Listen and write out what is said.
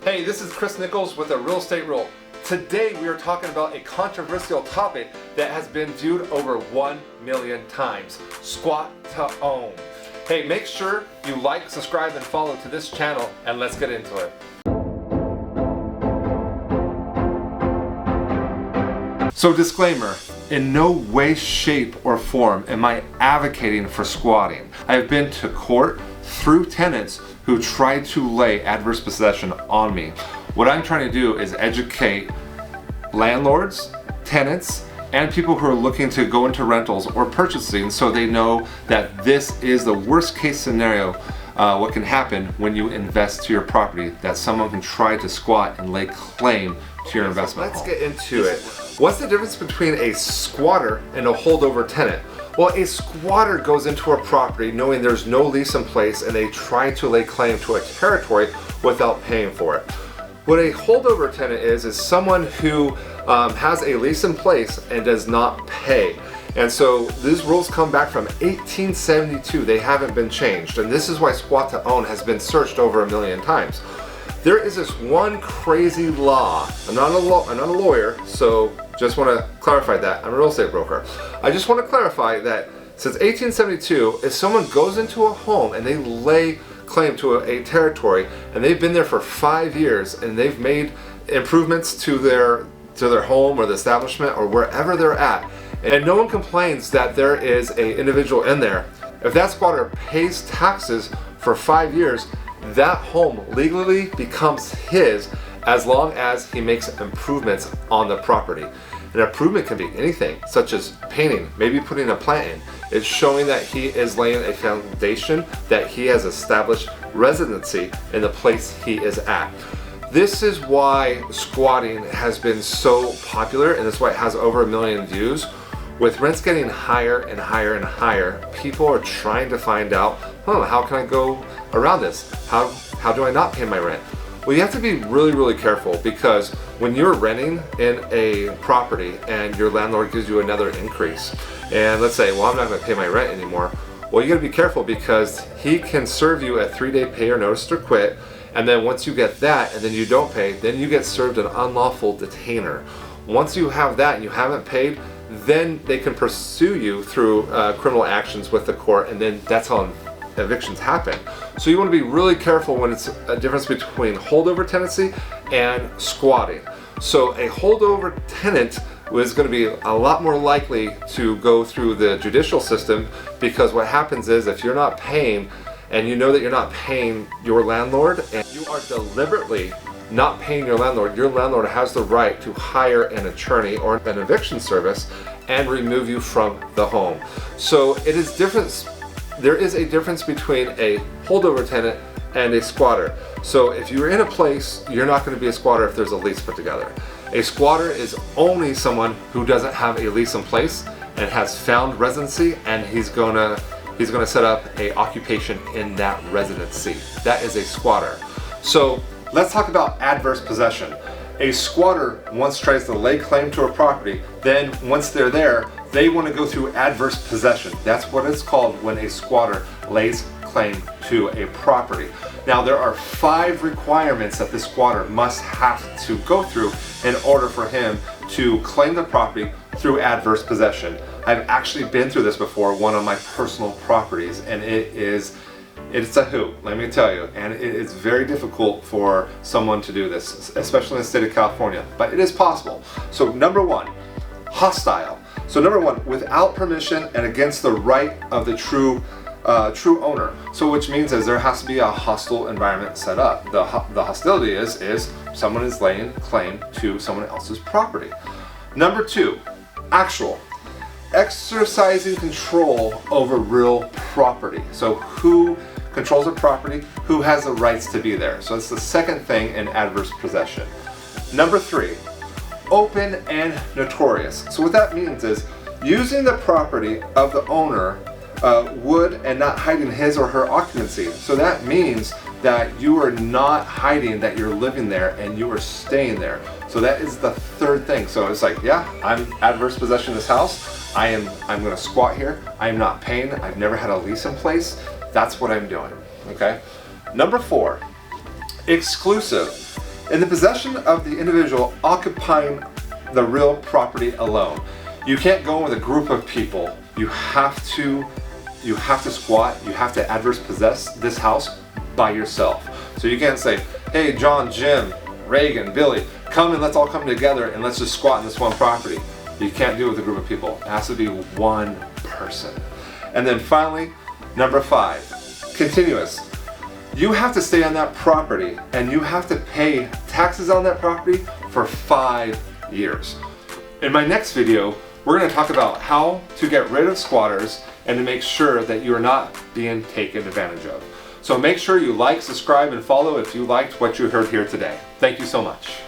Hey, this is Chris Nichols with a Real Estate Rule. Today we are talking about a controversial topic that has been viewed over 1 million times. Squat to own. Hey, make sure you like, subscribe, and follow to this channel, and let's get into it. So disclaimer, in no way, shape, or form am I advocating for squatting. I have been to court through tenants who tried to lay adverse possession on me. What I'm trying to do is educate landlords, tenants, and people who are looking to go into rentals or purchasing so they know that this is the worst case scenario what can happen when you invest to your property, that someone can try to squat and lay claim to your investment. Let's get into it. What's the difference between a squatter and a holdover tenant? Well, a squatter goes into a property knowing there's no lease in place and they try to lay claim to a territory without paying for it. What a holdover tenant is someone who has a lease in place and does not pay. And so these rules come back from 1872. They haven't been changed. And this is why squat to own has been searched over 1 million times. There is this one crazy law. I'm not a lawyer, so just want to clarify that. I'm a real estate broker. I just want to clarify that since 1872, if someone goes into a home and they lay claim to a territory and they've been there for 5 years and they've made improvements to their home or the establishment or wherever they're at, and no one complains that there is an individual in there, if that squatter pays taxes for 5 years, that home legally becomes his as long as he makes improvements on the property. An improvement can be anything, such as painting, maybe putting a plant in. It's showing that he is laying a foundation, that he has established residency in the place he is at. This is why squatting has been so popular, and that's why it has over 1 million views. With rents getting higher and higher and higher, people are trying to find out, how can I go around this? How do I not pay my rent? Well, you have to be really, really careful, because when you're renting in a property and your landlord gives you another increase, and let's say, well, I'm not going to pay my rent anymore. Well, you got to be careful, because he can serve you a 3-day pay or notice to quit, and then once you get that and then you don't pay, then you get served an unlawful detainer. Once you have that and you haven't paid, then they can pursue you through criminal actions with the court, and then that's how evictions happen. So you want to be really careful when it's a difference between holdover tenancy and squatting. So a holdover tenant is going to be a lot more likely to go through the judicial system, because what happens is if you're not paying and you know that you're not paying your landlord and you are deliberately not paying your landlord has the right to hire an attorney or an eviction service and remove you from the home. So it is different. There is a difference between a holdover tenant and a squatter. So if you're in a place, you're not going to be a squatter if there's a lease put together. A squatter is only someone who doesn't have a lease in place and has found residency, and he's gonna set up a occupation in that residency. That is a squatter. So let's talk about adverse possession. A squatter once tries to lay claim to a property, then once they're there, they want to go through adverse possession. That's what it's called when a squatter lays claim to a property. Now, there are 5 requirements that the squatter must have to go through in order for him to claim the property through adverse possession. I've actually been through this before, one of my personal properties, and it's a hoot, let me tell you, and it is very difficult for someone to do this, especially in the state of California, but it is possible. So number 1, hostile. So number 1, without permission and against the right of the true owner. So which means is there has to be a hostile environment set up. The hostility is someone is laying claim to someone else's property. Number 2, actual. Exercising control over real property. So who controls the property, who has the rights to be there. So it's the second thing in adverse possession. Number 3, open and notorious. So what that means is using the property of the owner would and not hiding his or her occupancy. So that means that you are not hiding that you're living there and you are staying there. So that is the third thing. So it's like, yeah, I'm adverse possession of this house. I'm going to squat here. I am not paying. I've never had a lease in place. That's what I'm doing. Okay. Number 4, exclusive. in the possession of the individual occupying the real property alone. You can't go in with a group of people. You have to squat, you have to adverse possess this house by yourself. So you can't say, hey John, Jim, Reagan, Billy, come and let's all come together and let's just squat in this one property. You can't do it with a group of people. It has to be one person. And then finally, number 5, continuous. You have to stay on that property and you have to pay taxes on that property for 5 years. In my next video, we're going to talk about how to get rid of squatters and to make sure that you are not being taken advantage of. So make sure you like, subscribe, and follow if you liked what you heard here today. Thank you so much.